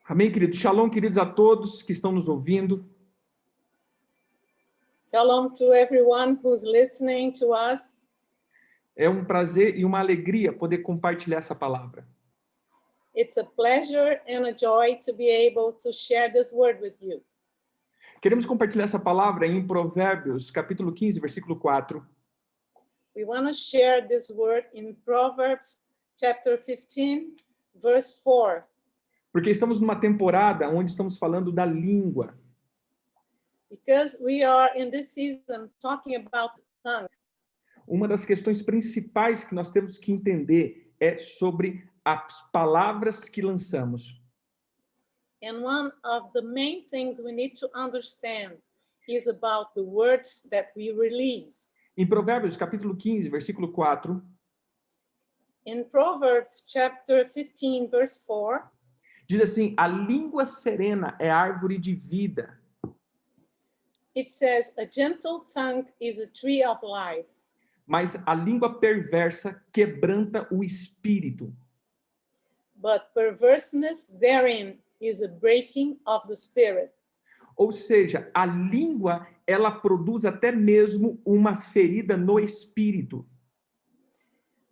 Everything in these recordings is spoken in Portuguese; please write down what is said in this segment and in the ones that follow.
Amém, queridos? Shalom, queridos, a todos que estão nos ouvindo. Shalom to everyone who's listening to us. É um prazer e uma alegria poder compartilhar essa palavra. It's a pleasure and a joy to be able to share this word with you. Queremos compartilhar essa palavra em Provérbios, capítulo 15, versículo 4. We want to share this word in Proverbs chapter 15, verse 4. Porque estamos numa temporada onde estamos falando da língua. Because we are in this season talking about the tongue. Uma das questões principais que nós temos que entender é sobre as palavras que lançamos. And one of the main things we need to understand is about the words that we release. Em Provérbios, capítulo 15, versículo 4, In Proverbs chapter 15, verse 4, diz assim: a língua serena é árvore de vida, it says, a gentle tongue is a tree of life, mas a língua perversa quebranta o espírito. but perverseness therein is a breaking of the spirit. Ou seja, a língua, ela produz até mesmo uma ferida no espírito.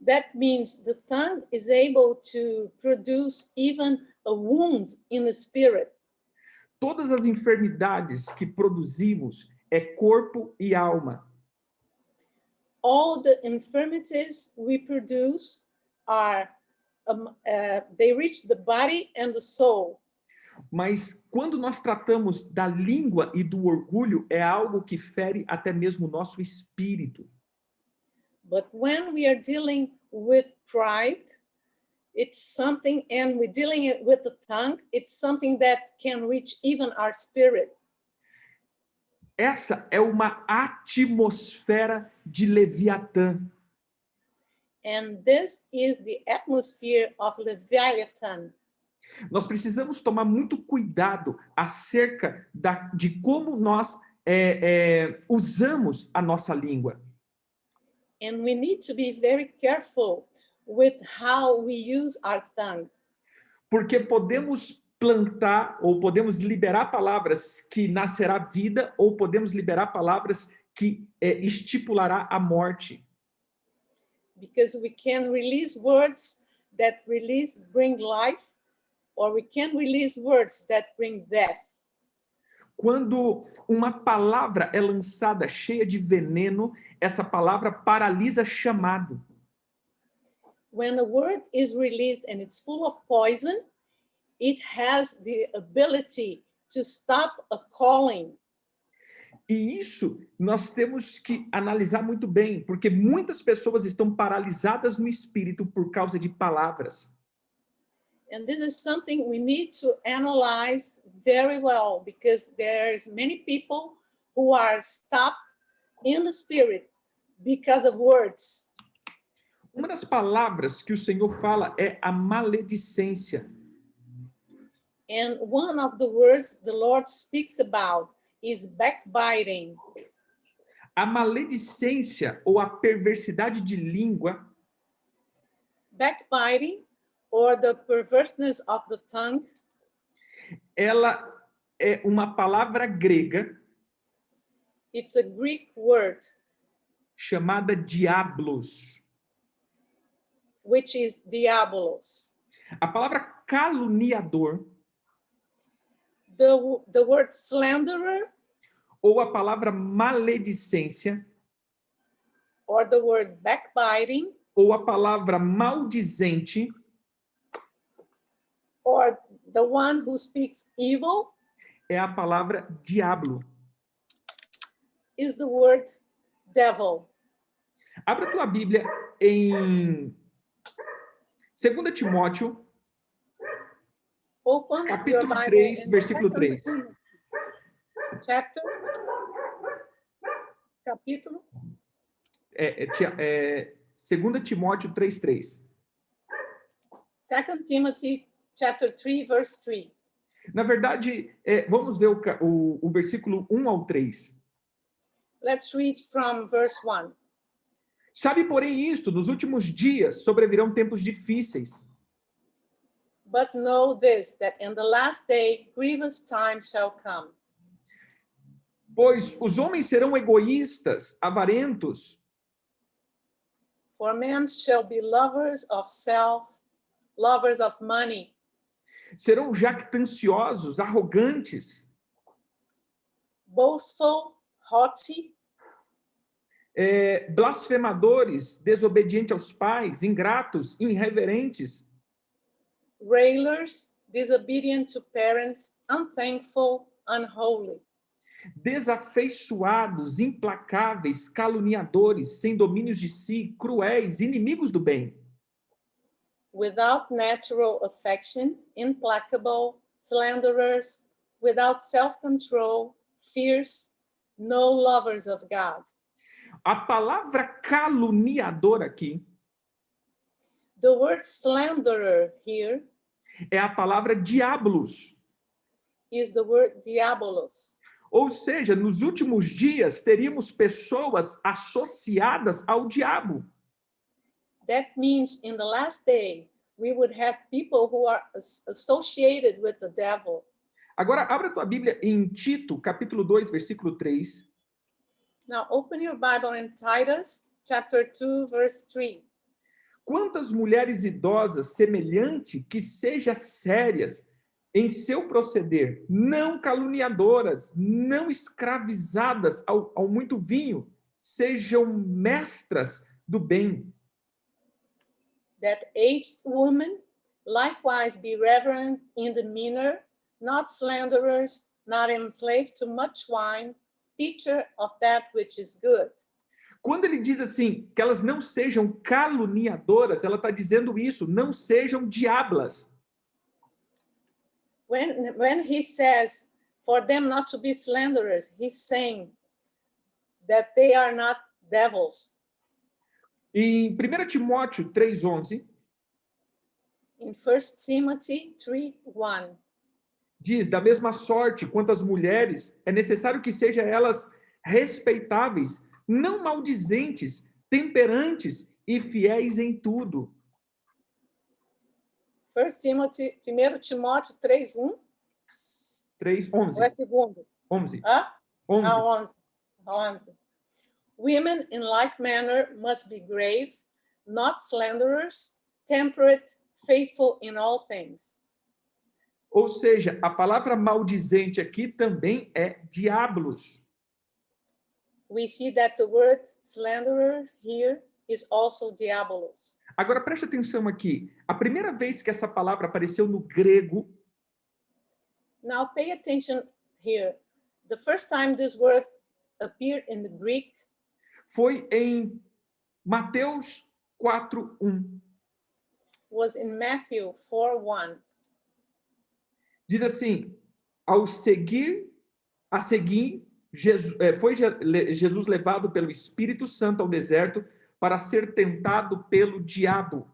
That means the tongue is able to produce even a wound in the spirit. Todas as enfermidades que produzimos é corpo e alma. All the infirmities we produce are, they reach the body and the soul. Mas quando nós tratamos da língua e do orgulho, é algo que fere até mesmo o nosso espírito. But when we are dealing with pride, it's something, and we're dealing with the tongue, it's something that can reach even our spirit. Essa é uma atmosfera de Leviatã. And this is the atmosphere of Leviathan. Nós precisamos tomar muito cuidado acerca de como nós usamos a nossa língua. And we need to be very careful with how we use our tongue. Porque podemos plantar ou podemos liberar palavras que nascerá vida ou podemos liberar palavras que estipulará a morte. Because we can release words that bring life, or we can release words that bring death. Quando uma palavra é lançada cheia de veneno, essa palavra paralisa chamado. When a word is released and it's full of poison, it has the ability to stop a calling. E isso nós temos que analisar muito bem, porque muitas pessoas estão paralisadas no espírito por causa de palavras. And this is something we need to analyze very well, because there's many people who are stopped in the spirit because of words. Uma das palavras que o Senhor fala é a maledicência. And one of the words the Lord speaks about is backbiting. A maledicência ou a perversidade de língua, Backbiting, or the perverseness of the tongue, ela é uma palavra grega it's a Greek word, chamada diablos. which is diabolos. A palavra caluniador The word slanderer, ou a palavra maledicência or the word backbiting, ou a palavra maldizente or the one who speaks evil, é a palavra diablo. is the word devil. Abra tua Bíblia em 2 Timóteo, Open your capítulo Bible 3, in versículo 2 3. Timothy chapter, capítulo, 2 Timóteo 3:3. 2 Timothy chapter 3, verse 3. Na verdade, vamos ver o versículo 1 ao 3. Let's read from verse 1. Sabe, porém, isto, nos últimos dias sobrevirão tempos difíceis. But know this, that in the last day grievous times shall come. Pois os homens serão egoístas, avarentos, For men shall be lovers of self, lovers of money, serão jactanciosos, arrogantes, boastful, haughty, blasfemadores, desobedientes aos pais, ingratos, irreverentes, railers, disobedient to parents, unthankful, unholy, desafeiçoados, implacáveis, caluniadores, sem domínios de si, cruéis, inimigos do bem, without natural affection, implacable, slanderers, without self-control, fierce, no lovers of God. A palavra caluniador aqui The word slanderer here é a palavra diabolos. is the word diabolos. Ou seja, nos últimos dias teríamos pessoas associadas ao diabo. That means in the last day, we would have people who are associated with the devil. Agora, abra a tua Bíblia em Tito, capítulo 2, versículo 3. Now open your Bible in Titus chapter 2, verse 3. Quantas mulheres idosas, semelhante, que sejam sérias em seu proceder, não caluniadoras, não escravizadas ao muito vinho, sejam mestras do bem. That aged women likewise be reverent in demeanor, not slanderers, not enslaved to much wine, teacher of that which is good. Quando ele diz assim, que elas não sejam caluniadoras, ela está dizendo isso, não sejam diablas. When he says for them not to be slanderers, he's saying that they are not devils. Em 1 Timóteo 3,11, In 1 Timothy 3:1, diz, da mesma sorte quanto as mulheres, é necessário que sejam elas respeitáveis, não maldizentes, temperantes e fiéis em tudo. 1 Timóteo 3:1, 3:11. ou é segundo? 11. Ah? 11. 11. 11. Women in like manner must be grave, not slanderers, temperate, faithful in all things. Ou seja, a palavra maldizente aqui também é diabolos. We see that the word slanderer here is also diabolos. Agora preste atenção aqui. A primeira vez que essa palavra apareceu no grego Now pay attention here. The first time this word appeared in the Greek foi em Mateus 4:1. was in Matthew 4:1. Diz assim: a seguir, foi Jesus levado pelo Espírito Santo ao deserto para ser tentado pelo diabo.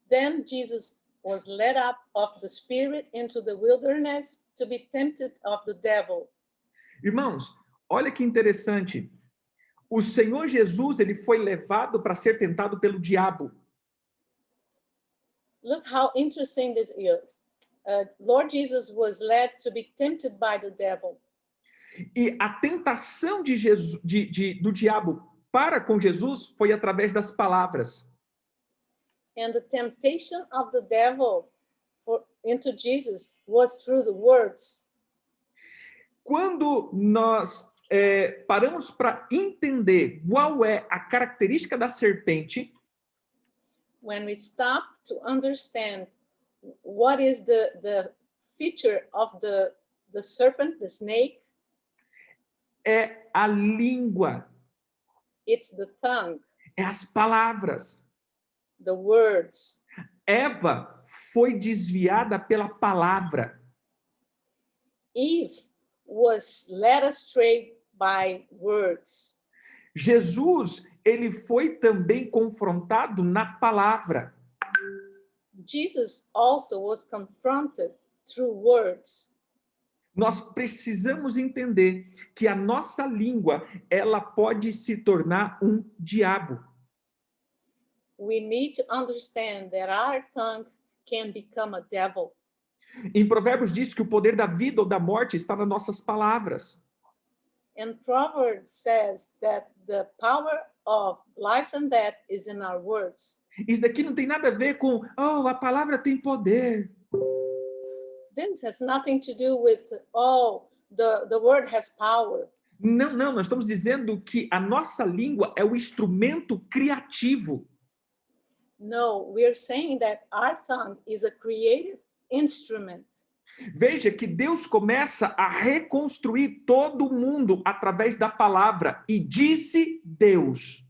Then Jesus was led up of the Spirit into the wilderness to be tempted of the devil. Irmãos, olha que interessante. O Senhor Jesus, ele foi levado para ser tentado pelo diabo. Look how interesting this is. Lord Jesus was led to be tempted by the devil. E a tentação de Jesus, do diabo para com Jesus foi através das palavras. And the temptation of the devil into Jesus was through the words. Quando nós paramos para entender qual é a característica da serpente, when we stop to understand what is the feature of the serpent, the snake, é a língua, it's the tongue, é as palavras. the words. Eva foi desviada pela palavra. Eve was led astray by words. Jesus, ele foi também confrontado na palavra. Jesus also was confronted through words. Nós precisamos entender que a nossa língua, ela pode se tornar um diabo. We need to understand that our tongue can become a devil. Em Provérbios diz que o poder da vida ou da morte está nas nossas palavras. And Proverbs says that the power of life and death is in our words. Isso daqui não tem nada a ver com, oh, a palavra tem poder. This has nothing to do with, oh, the word has power. Não, não, nós estamos dizendo que a nossa língua é o instrumento criativo. No, we're saying that our tongue is a creative instrument. Veja que Deus começa a reconstruir todo o mundo através da palavra. E disse Deus.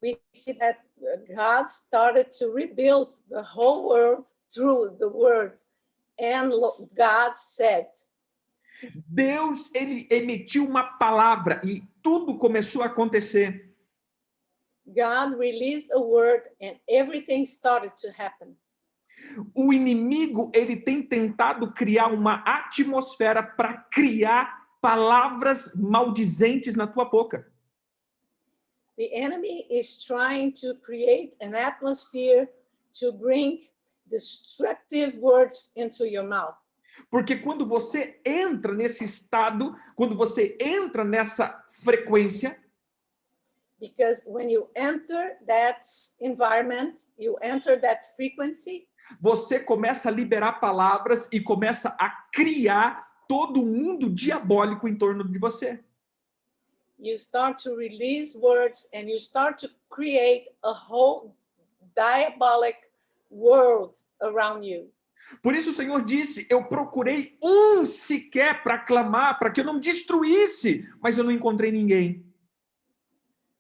We see that God started to rebuild the whole world through the word. And God said. Deus, ele emitiu uma palavra e tudo começou a acontecer. God released a word and everything started to happen. O inimigo, ele tem tentado criar uma atmosfera para criar palavras maldizentes na tua boca. The enemy is trying to create an atmosphere to bring destructive words into your mouth. Porque quando você entra nesse estado, quando você entra nessa frequência, because when you enter that environment, you enter that frequency, você começa a liberar palavras e começa a criar todo um mundo diabólico em torno de você. You start to release words and you start to create a whole diabolic world around you. Por isso o Senhor disse, eu procurei sequer para clamar, para que eu não destruísse, mas eu não encontrei ninguém.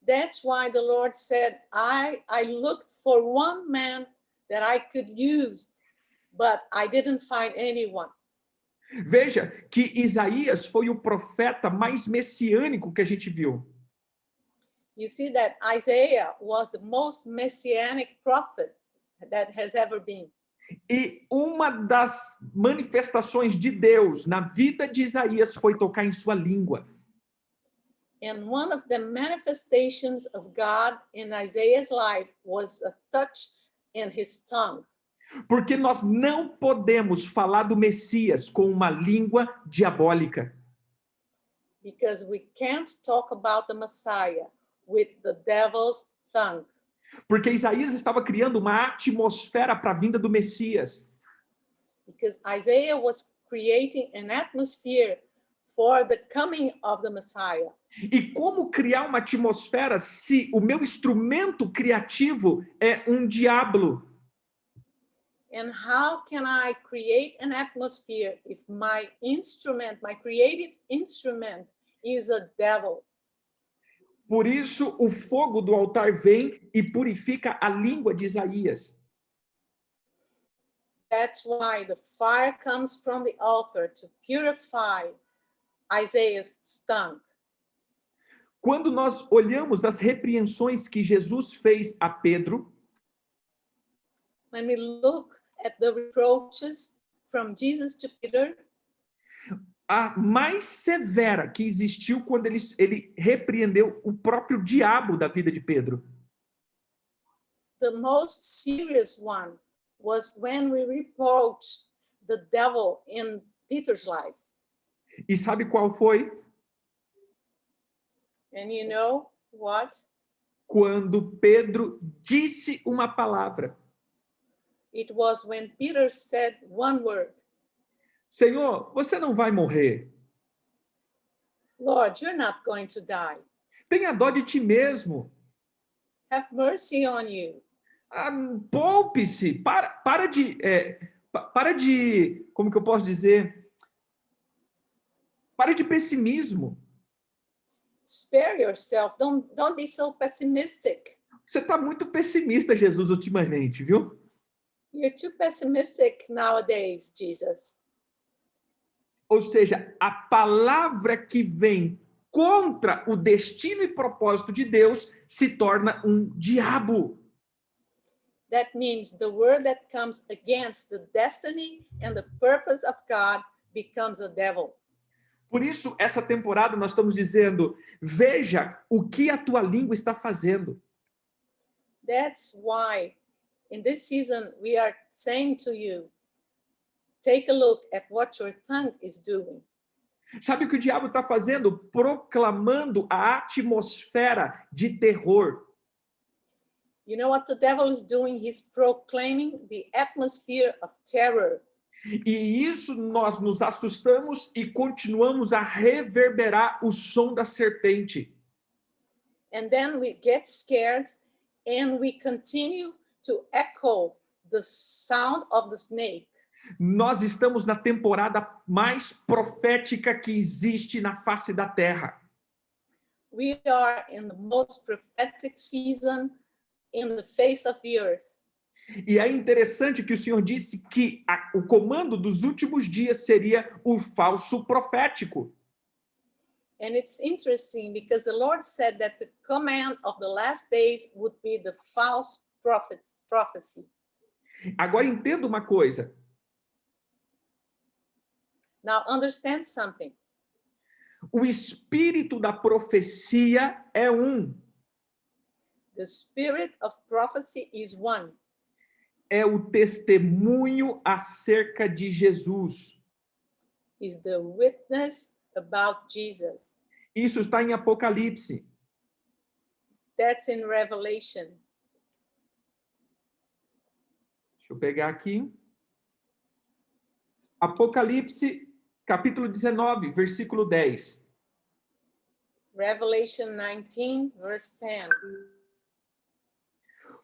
That's why the Lord said, I looked for one man that I could use, but I didn't find anyone. Veja que Isaías foi o profeta mais messiânico que a gente viu. You see that Isaiah was the most messianic prophet that has ever been. E uma das manifestações de Deus na vida de Isaías foi tocar em sua língua. And one of the manifestations of God in Isaiah's life was a touch in his tongue. Porque nós não podemos falar do Messias com uma língua diabólica. Because we can't talk about the Messiah with the devil's tongue. Porque Isaías estava criando uma atmosfera para a vinda do Messias. Because Isaiah was creating an atmosphere for the coming of the Messiah. E como criar uma atmosfera se o meu instrumento criativo é um diabo? And how can I create an atmosphere if my instrument, my creative instrument, is a devil? Por isso, o fogo do altar vem e purifica a língua de Isaías. That's why the fire comes from the altar to purify Isaiah's tongue. Quando nós olhamos as repreensões que Jesus fez a Pedro, when we look at the reproaches from Jesus to Peter, a mais severa que existiu quando ele repreendeu o próprio diabo da vida de Pedro. The most serious one was when we reproached the devil in Peter's life. E sabe qual foi? And you know what? Quando Pedro disse uma palavra. It was when Peter said one word. Senhor, você não vai morrer. Lord, you're not going to die. Tenha dó de ti mesmo. Have mercy on you. Poupe-se. Para de, como que eu posso dizer? Para de pessimismo. Spare yourself. Don't be so pessimistic. Você está muito pessimista, Jesus, ultimamente, viu? You're too pessimistic nowadays, Jesus. Ou seja, a palavra que vem contra o destino e propósito de Deus se torna um diabo. That means the word that comes against the destiny and the purpose of God becomes a devil. Por isso, essa temporada nós estamos dizendo, veja o que a tua língua está fazendo. That's why in this season, we are saying to you, take a look at what your tongue is doing. Sabe o que o diabo está fazendo? Proclamando a atmosfera de terror. You know what the devil is doing? He's proclaiming the atmosphere of terror. E isso nós nos assustamos e continuamos a reverberar o som da serpente. And then we get scared and we continue to echo the sound of the snake. Nós estamos na temporada mais profética que existe na face da terra. We are in the most prophetic season in the face of the earth. E é interessante que o Senhor disse que o comando dos últimos dias seria o falso profético. And it's interesting because the Lord said that the command of the last days would be the false prophecy. Agora entenda uma coisa. Now understand something. O espírito da profecia é um. The spirit of prophecy is one. É o testemunho acerca de Jesus. Is the witness about Jesus. Isso está em Apocalipse. That's in Revelation. Deixa eu pegar aqui. Apocalipse, capítulo 19, versículo 10. Revelation 19, verse 10.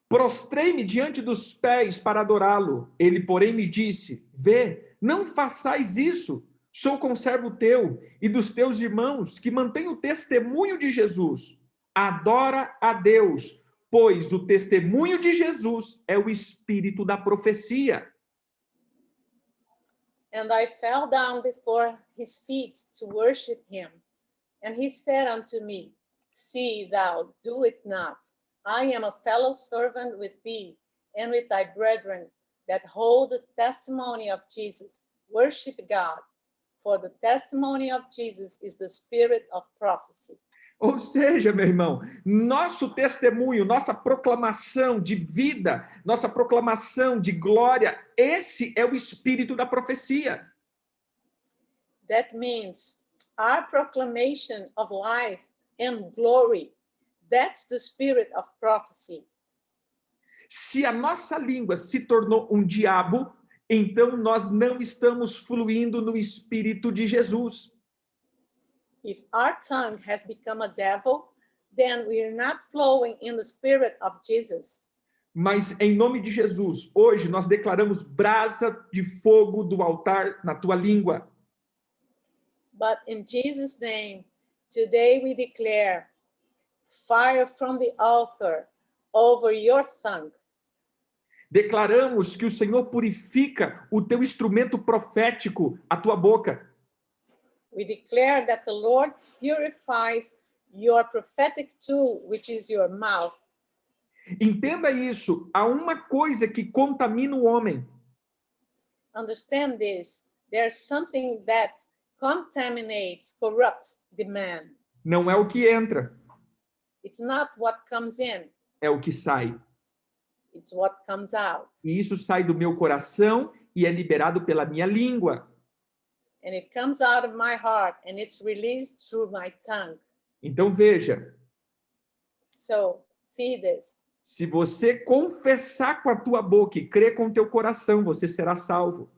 Prostrei-me diante dos pés para adorá-lo. Ele, porém, me disse: Vê, não façais isso. Sou conservo teu e dos teus irmãos que mantêm o testemunho de Jesus. Adora a Deus, pois o testemunho de Jesus é o espírito da profecia. And I fell down before his feet to worship him. And he said unto me, See thou do it not. I am a fellow servant with thee and with thy brethren that hold the testimony of Jesus. Worship God, for the testimony of Jesus is the spirit of prophecy. Ou seja, meu irmão, nosso testemunho, nossa proclamação de vida, nossa proclamação de glória, esse é o espírito da profecia. That means our proclamation of life and glory, that's the spirit of prophecy. Se a nossa língua se tornou um diabo, então nós não estamos fluindo no espírito de Jesus. If our tongue has become a devil, then we are not flowing in the spirit of Jesus. Mas em nome de Jesus, hoje nós declaramos brasa de fogo do altar na tua língua. But in Jesus' name, today we declare fire from the altar over your tongue. Declaramos que o Senhor purifica o teu instrumento profético, a tua boca. We declare that the Lord purifies your prophetic tool, which is your mouth. Entenda isso, há uma coisa que contamina o homem. Understand this. There's something that contaminates, corrupts the man. Não é o que entra, It's not what comes in, é o que sai. it's what comes out. E isso sai do meu coração e é liberado pela minha língua. And it comes out of my heart and it's released through my tongue. Então veja, So, see this. se você confessar com a tua boca e crer com o teu coração, você será salvo.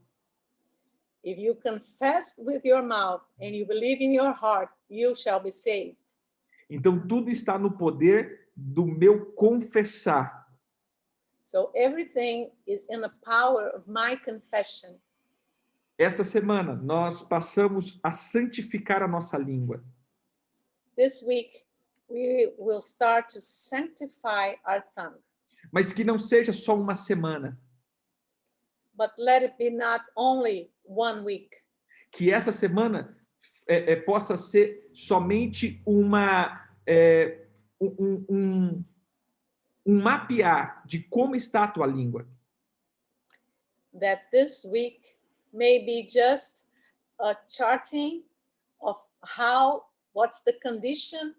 If you confess with your mouth and you believe in your heart, you shall be saved. Então tudo está no poder do meu confessar. So everything is in the power of my confession. Essa semana nós passamos a santificar a nossa língua. This week, we will start to sanctify our tongue. Mas que não seja só uma semana. But let it be not only 1 week. Que essa semana possa ser somente um mapear de como está a tua língua. That this week may be just a charting of what's the condition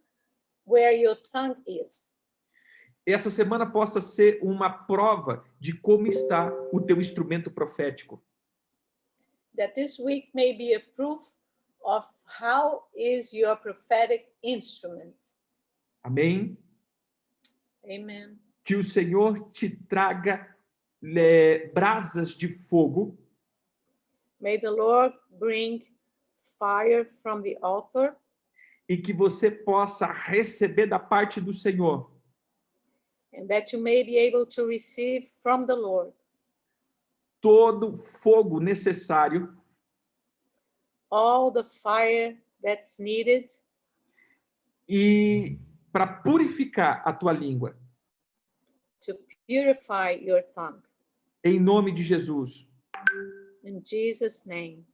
where your tongue is. essa semana possa ser uma prova de como está o teu instrumento profético. That this week may be a proof of how is your prophetic instrument. Amém? Amen. Que o Senhor te traga brasas de fogo May the Lord bring fire from the altar, e que você possa receber da parte do Senhor and that you may be able to receive from the Lord todo o fogo necessário all the fire that's needed e para purificar a tua língua. to purify your tongue. Em nome de Jesus. In Jesus' name.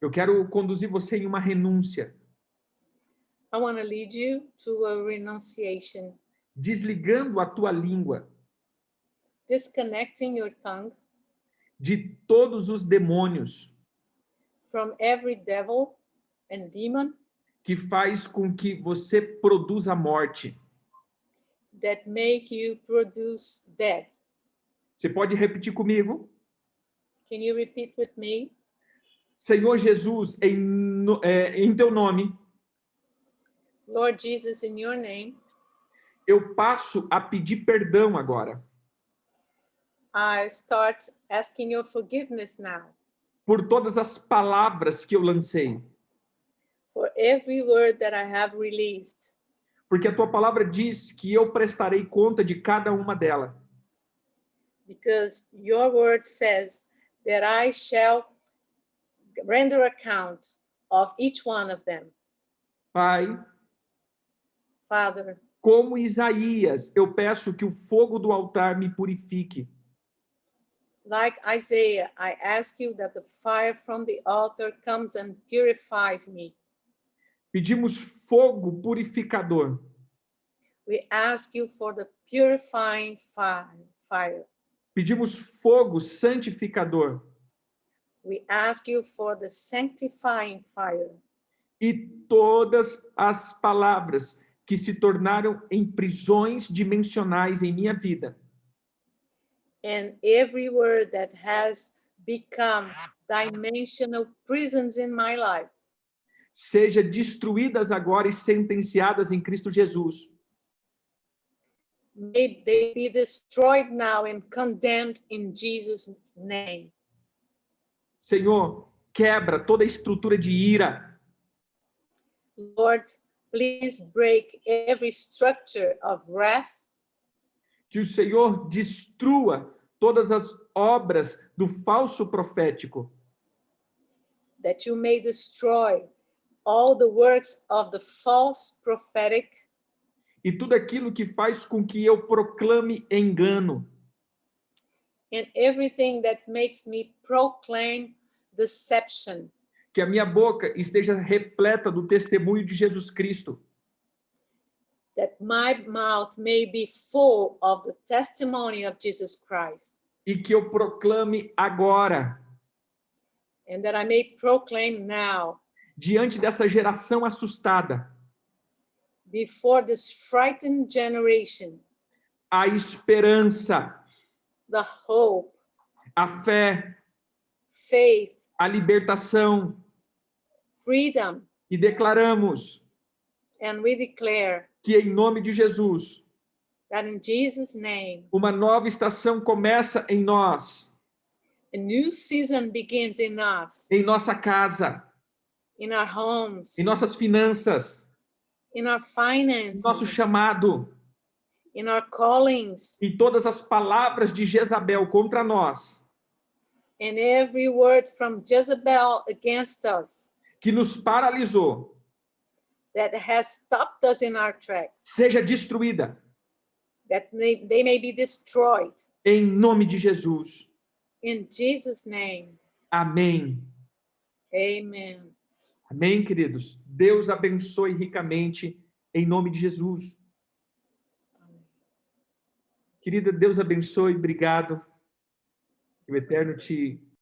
Eu quero conduzir você em uma renúncia, I want to lead you to a renunciation, desligando a tua língua disconnecting your tongue de todos os demônios from every devil and demon que faz com que você produza morte. that make you produce death. Você pode repetir comigo? Can you repeat with me? Senhor Jesus, em teu nome, Lord Jesus, in your name, eu passo a pedir perdão agora I start asking your forgiveness now por todas as palavras que eu lancei. for every word that I have released, Porque a tua palavra diz que eu prestarei conta de cada uma delas. because your word says that I shall render account of each one of them. Pai, Father, como Isaías, eu peço que o fogo do altar me purifique. like Isaiah, I ask you that the fire from the altar comes and purifies me. Pedimos fogo purificador We ask you for the purifying fire. Pedimos fogo santificador We ask you for the sanctifying fire. e todas as palavras que se tornaram em prisões dimensionais em minha vida, And every word that has become dimensional prisons in my life, seja destruídas agora e sentenciadas em Cristo Jesus. may they be destroyed now and condemned in Jesus' name. Senhor, quebra toda a estrutura de ira, Lord, please break every structure of wrath. que o Senhor destrua todas as obras do falso profético, That you may destroy all the works of the false prophetic e tudo aquilo que faz com que eu proclame engano, and everything that makes me proclaim deception. que a minha boca esteja repleta do testemunho de Jesus Cristo, That my mouth may be full of the testimony of Jesus Christ, e que eu proclame agora, and that I may proclaim now diante dessa geração assustada, before this frightened generation, a esperança, the hope, a fé, faith, a libertação, freedom, e declaramos and we declare que em nome de Jesus, that in Jesus' name, uma nova estação começa em nós, a new season begins in us, em nossa casa, in our homes, em nossas finanças, in our em nosso finances, chamado, in our callings, em todas as palavras de Jezabel contra nós, and every word from Jezebel against us que nos paralisou, that has stopped us in our tracks, seja destruída, that they may be destroyed. em nome de Jesus. In Jesus' name, Amém. amen. Amém, queridos? Deus abençoe ricamente, em nome de Jesus. Querida, Deus abençoe, obrigado. Que o Eterno te